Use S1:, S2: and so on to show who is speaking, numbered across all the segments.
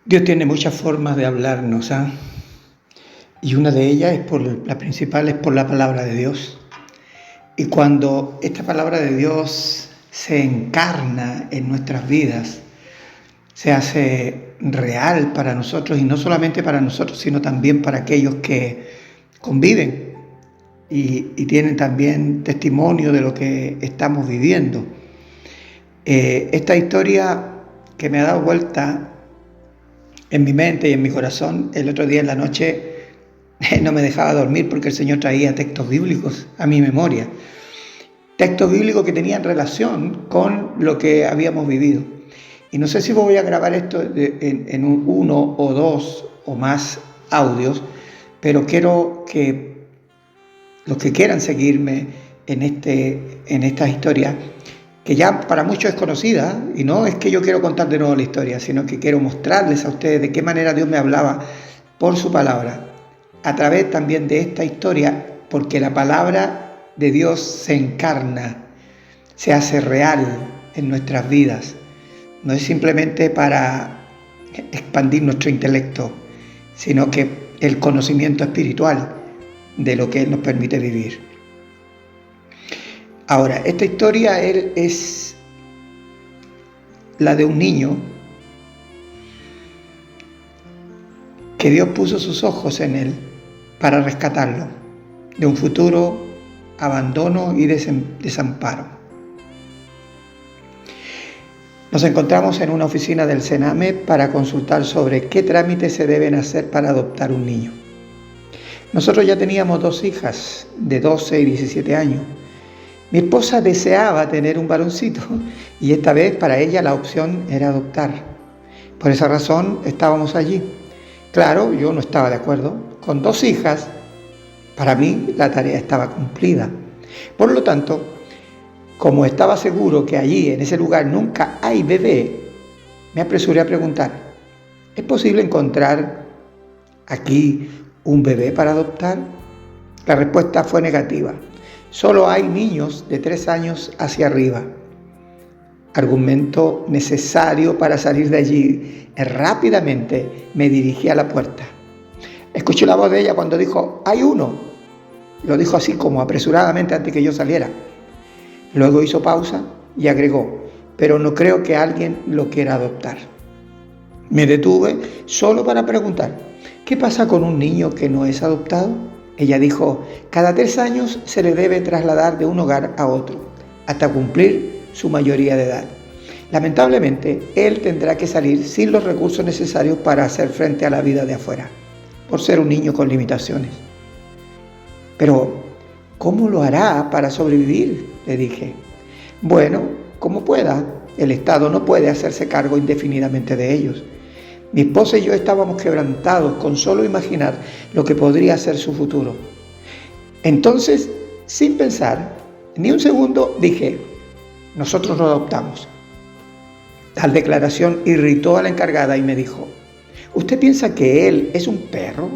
S1: Dios tiene muchas formas de hablarnos, ¿ah? Y una de ellas la principal es por la palabra de Dios. Y cuando esta palabra de Dios se encarna en nuestras vidas, se hace real para nosotros, y no solamente para nosotros, sino también para aquellos que conviven y tienen también testimonio de lo que estamos viviendo. Esta historia que me ha dado vuelta en mi mente y en mi corazón, el otro día en la noche no me dejaba dormir porque el Señor traía textos bíblicos a mi memoria. Textos bíblicos que tenían relación con lo que habíamos vivido. Y no sé si voy a grabar esto en uno o dos o más audios, pero quiero que los que quieran seguirme en esta historia, que ya para muchos es conocida, y no es que yo quiero contar de nuevo la historia, sino que quiero mostrarles a ustedes de qué manera Dios me hablaba por su palabra, a través también de esta historia, porque la palabra de Dios se encarna, se hace real en nuestras vidas. No es simplemente para expandir nuestro intelecto, sino que el conocimiento espiritual de lo que Él nos permite vivir. Ahora, esta historia es la de un niño que Dios puso sus ojos en él para rescatarlo de un futuro abandono y desamparo. Nos encontramos en una oficina del Sename para consultar sobre qué trámites se deben hacer para adoptar un niño. Nosotros ya teníamos 2 hijas de 12 y 17 años. Mi esposa deseaba tener un varoncito y esta vez para ella la opción era adoptar. Por esa razón estábamos allí. Claro, yo no estaba de acuerdo. Con 2 hijas, para mí la tarea estaba cumplida. Por lo tanto, como estaba seguro que allí, en ese lugar, nunca hay bebé, me apresuré a preguntar, ¿es posible encontrar aquí un bebé para adoptar? La respuesta fue negativa. Solo hay niños de 3 años hacia arriba. Argumento necesario para salir de allí. Rápidamente me dirigí a la puerta. Escuché la voz de ella cuando dijo, ¡hay uno! Lo dijo así como apresuradamente antes que yo saliera. Luego hizo pausa y agregó, pero no creo que alguien lo quiera adoptar. Me detuve solo para preguntar, ¿qué pasa con un niño que no es adoptado? Ella dijo, cada 3 años se le debe trasladar de un hogar a otro, hasta cumplir su mayoría de edad. Lamentablemente, él tendrá que salir sin los recursos necesarios para hacer frente a la vida de afuera, por ser un niño con limitaciones. Pero, ¿cómo lo hará para sobrevivir?, le dije. Bueno, como pueda. El Estado no puede hacerse cargo indefinidamente de ellos. Mi esposa y yo estábamos quebrantados con solo imaginar lo que podría ser su futuro. Entonces, sin pensar ni un segundo, dije, nosotros lo adoptamos. Tal declaración irritó a la encargada y me dijo, ¿usted piensa que él es un perro?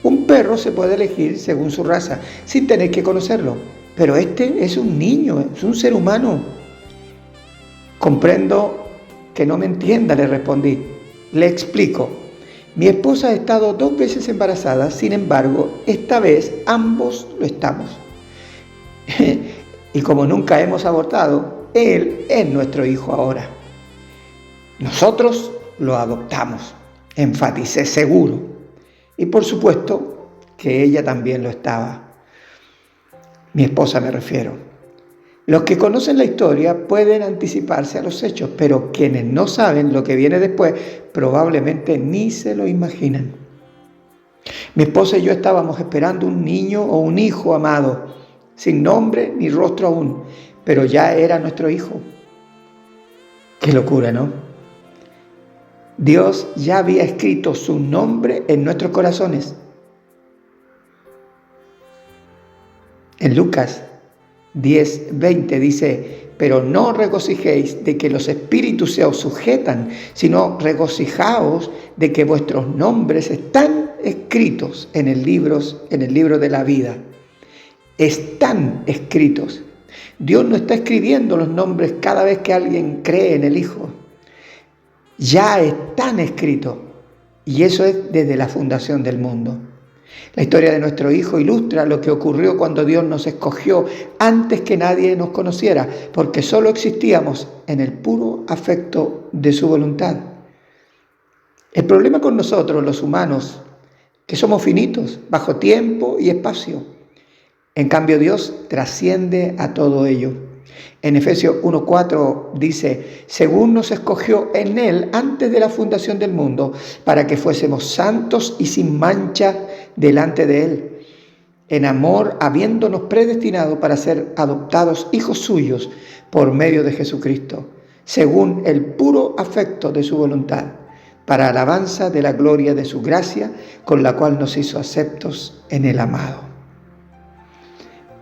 S1: Un perro se puede elegir según su raza, sin tener que conocerlo, pero este es un niño, es un ser humano. Comprendo que no me entienda, le respondí. Le explico. Mi esposa ha estado 2 veces embarazada, sin embargo, esta vez ambos lo estamos. Y como nunca hemos abortado, él es nuestro hijo ahora. Nosotros lo adoptamos, enfaticé seguro. Y por supuesto que ella también lo estaba. Mi esposa me refiero. Los que conocen la historia pueden anticiparse a los hechos, pero quienes no saben lo que viene después probablemente ni se lo imaginan. Mi esposa y yo estábamos esperando un niño o un hijo amado, sin nombre ni rostro aún, pero ya era nuestro hijo. Qué locura, ¿no? Dios ya había escrito su nombre en nuestros corazones. En Lucas 10:20 dice, pero no regocijéis de que los espíritus se os sujetan, sino regocijaos de que vuestros nombres están escritos en el libro de la vida. Están escritos. Dios no está escribiendo los nombres cada vez que alguien cree en el Hijo. ya están escritos. Y eso es desde la fundación del mundo. La historia de nuestro Hijo ilustra lo que ocurrió cuando Dios nos escogió antes que nadie nos conociera, porque solo existíamos en el puro afecto de su voluntad. El problema con nosotros, los humanos, que somos finitos, bajo tiempo y espacio. En cambio, Dios trasciende a todo ello. En Efesios 1:4 dice, según nos escogió en Él antes de la fundación del mundo, para que fuésemos santos y sin mancha delante de Él, en amor, habiéndonos predestinado para ser adoptados hijos suyos por medio de Jesucristo, según el puro afecto de su voluntad, para alabanza de la gloria de su gracia, con la cual nos hizo aceptos en el amado.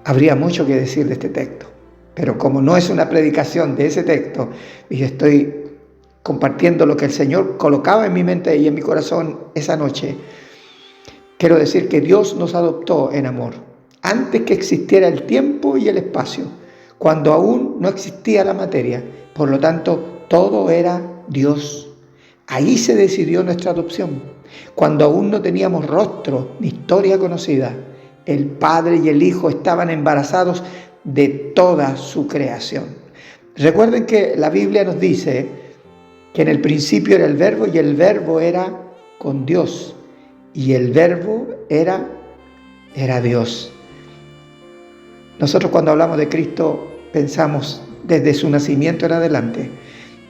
S1: Habría mucho que decir de este texto, pero como no es una predicación de ese texto, y estoy compartiendo lo que el Señor colocaba en mi mente y en mi corazón esa noche, quiero decir que Dios nos adoptó en amor, antes que existiera el tiempo y el espacio, cuando aún no existía la materia. Por lo tanto, todo era Dios. Ahí se decidió nuestra adopción, cuando aún no teníamos rostro ni historia conocida. El Padre y el Hijo estaban embarazados de toda su creación. Recuerden que la Biblia nos dice que en el principio era el Verbo y el Verbo era con Dios y el Verbo era Dios. Nosotros cuando hablamos de Cristo pensamos desde su nacimiento en adelante.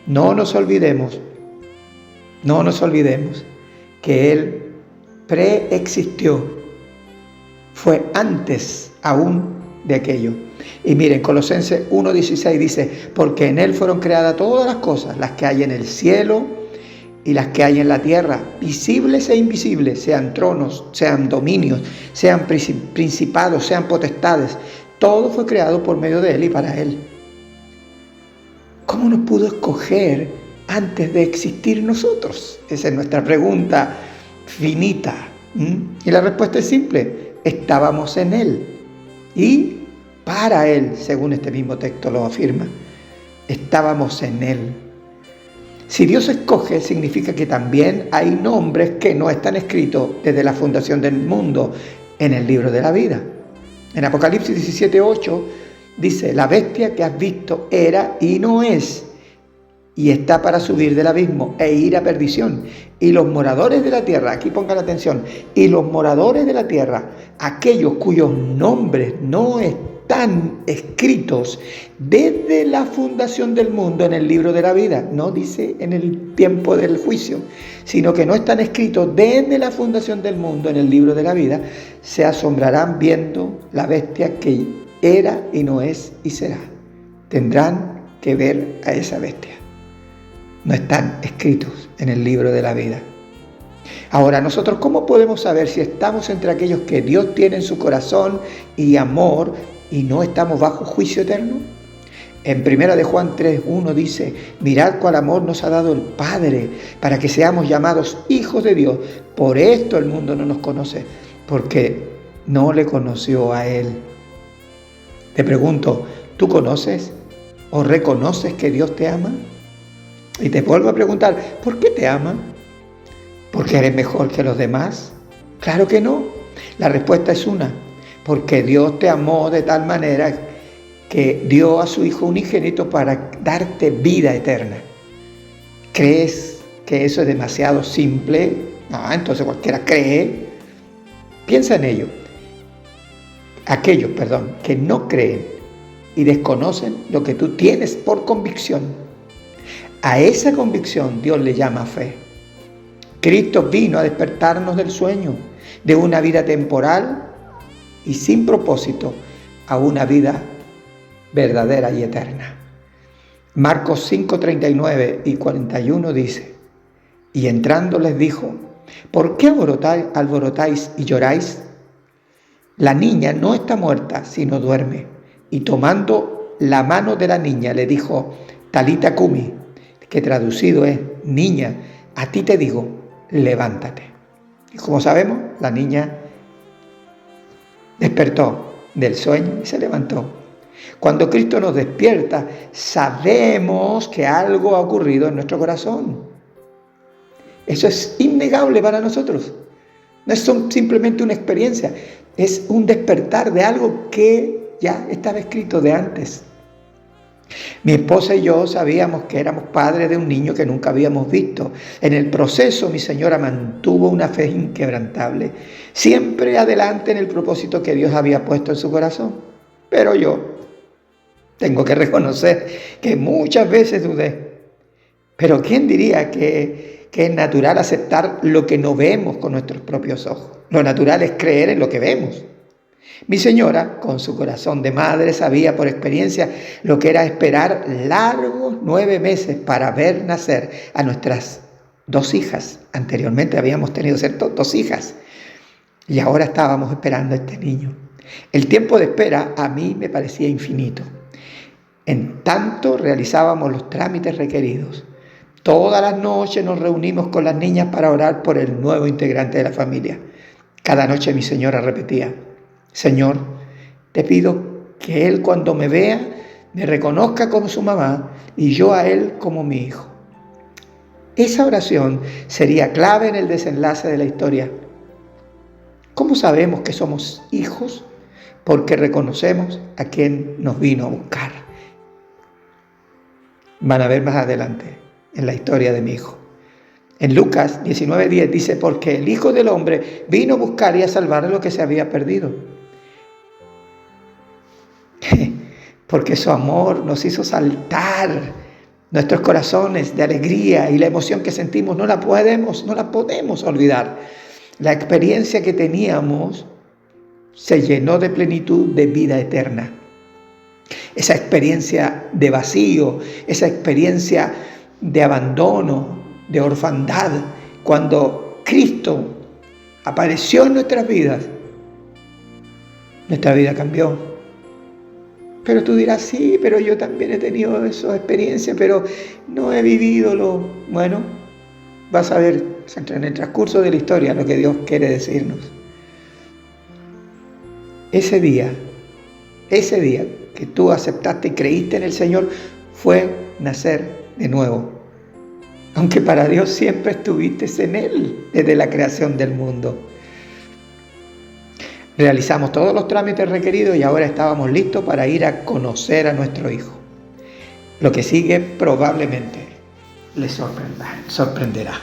S1: No nos olvidemos que Él preexistió, fue antes aún de aquello. Y miren, Colosenses 1:16 dice, porque en Él fueron creadas todas las cosas, las que hay en el cielo y las que hay en la tierra, visibles e invisibles, sean tronos, sean dominios, sean principados, sean potestades. Todo fue creado por medio de Él y para Él. ¿Cómo nos pudo escoger antes de existir nosotros? Esa es nuestra pregunta finita. Y la respuesta es simple: estábamos en Él y para Él, según este mismo texto lo afirma. Estábamos en Él. Si Dios escoge, significa que también hay nombres que no están escritos desde la fundación del mundo en el libro de la vida. En Apocalipsis 17:8 dice, la bestia que has visto era y no es, y está para subir del abismo e ir a perdición. Y los moradores de la tierra, aquí pongan atención, y los moradores de la tierra, aquellos cuyos nombres no están escritos desde la fundación del mundo en el libro de la vida, no dice en el tiempo del juicio, sino que no están escritos desde la fundación del mundo en el libro de la vida, se asombrarán viendo la bestia que era y no es y será. Tendrán que ver a esa bestia. No están escritos en el libro de la vida. Ahora, nosotros, ¿cómo podemos saber si estamos entre aquellos que Dios tiene en su corazón y amor y no estamos bajo juicio eterno? En 1 de Juan 3:1 dice, mirad cuál amor nos ha dado el Padre para que seamos llamados hijos de Dios. Por esto el mundo no nos conoce, porque no le conoció a Él. Te pregunto, ¿tú conoces o reconoces que Dios te ama? Y te vuelvo a preguntar, ¿por qué te ama? ¿Porque eres mejor que los demás? Claro que no. La respuesta es una, porque Dios te amó de tal manera que dio a su Hijo unigénito para darte vida eterna. ¿Crees que eso es demasiado simple? Entonces cualquiera cree. Piensa en ello. Aquellos, que no creen y desconocen lo que tú tienes por convicción. A esa convicción Dios le llama fe. Cristo vino a despertarnos del sueño, de una vida temporal y sin propósito, a una vida verdadera y eterna. Marcos 5:39 y 41 dice, y entrando les dijo, ¿por qué alborotáis y lloráis? La niña no está muerta, sino duerme. Y tomando la mano de la niña le dijo, Talita cumi, que traducido es, niña, a ti te digo, levántate. Y como sabemos, la niña despertó del sueño y se levantó. Cuando Cristo nos despierta, sabemos que algo ha ocurrido en nuestro corazón. Eso es innegable para nosotros. No es simplemente una experiencia, es un despertar de algo que ya estaba escrito de antes. Mi esposa y yo sabíamos que éramos padres de un niño que nunca habíamos visto. En el proceso, mi señora mantuvo una fe inquebrantable, siempre adelante en el propósito que Dios había puesto en su corazón. Pero yo tengo que reconocer que muchas veces dudé. Pero ¿quién diría que es natural aceptar lo que no vemos con nuestros propios ojos? Lo natural es creer en lo que vemos. Mi señora, con su corazón de madre, sabía por experiencia lo que era esperar largos 9 meses para ver nacer a nuestras 2 hijas. Anteriormente habíamos tenido 2 hijas y ahora estábamos esperando a este niño. El tiempo de espera a mí me parecía infinito. En tanto realizábamos los trámites requeridos. Todas las noches nos reunimos con las niñas para orar por el nuevo integrante de la familia. Cada noche mi señora repetía: Señor, te pido que Él cuando me vea me reconozca como su mamá y yo a Él como mi hijo. Esa oración sería clave en el desenlace de la historia. ¿Cómo sabemos que somos hijos? Porque reconocemos a quien nos vino a buscar. Van a ver más adelante en la historia de mi hijo. En Lucas 19:10 dice: porque el Hijo del Hombre vino a buscar y a salvar lo que se había perdido. Porque su amor nos hizo saltar nuestros corazones de alegría, y la emoción que sentimos no la podemos olvidar. La experiencia que teníamos se llenó de plenitud de vida eterna. Esa experiencia de vacío, esa experiencia de abandono, de orfandad, cuando Cristo apareció en nuestras vidas, nuestra vida cambió. Pero tú dirás: sí, pero yo también he tenido esa experiencia, pero no he vivido lo... Bueno, vas a ver en el transcurso de la historia lo que Dios quiere decirnos. Ese día que tú aceptaste y creíste en el Señor fue nacer de nuevo. Aunque para Dios siempre estuviste en Él desde la creación del mundo. Realizamos todos los trámites requeridos y ahora estábamos listos para ir a conocer a nuestro hijo. Lo que sigue probablemente les sorprenderá.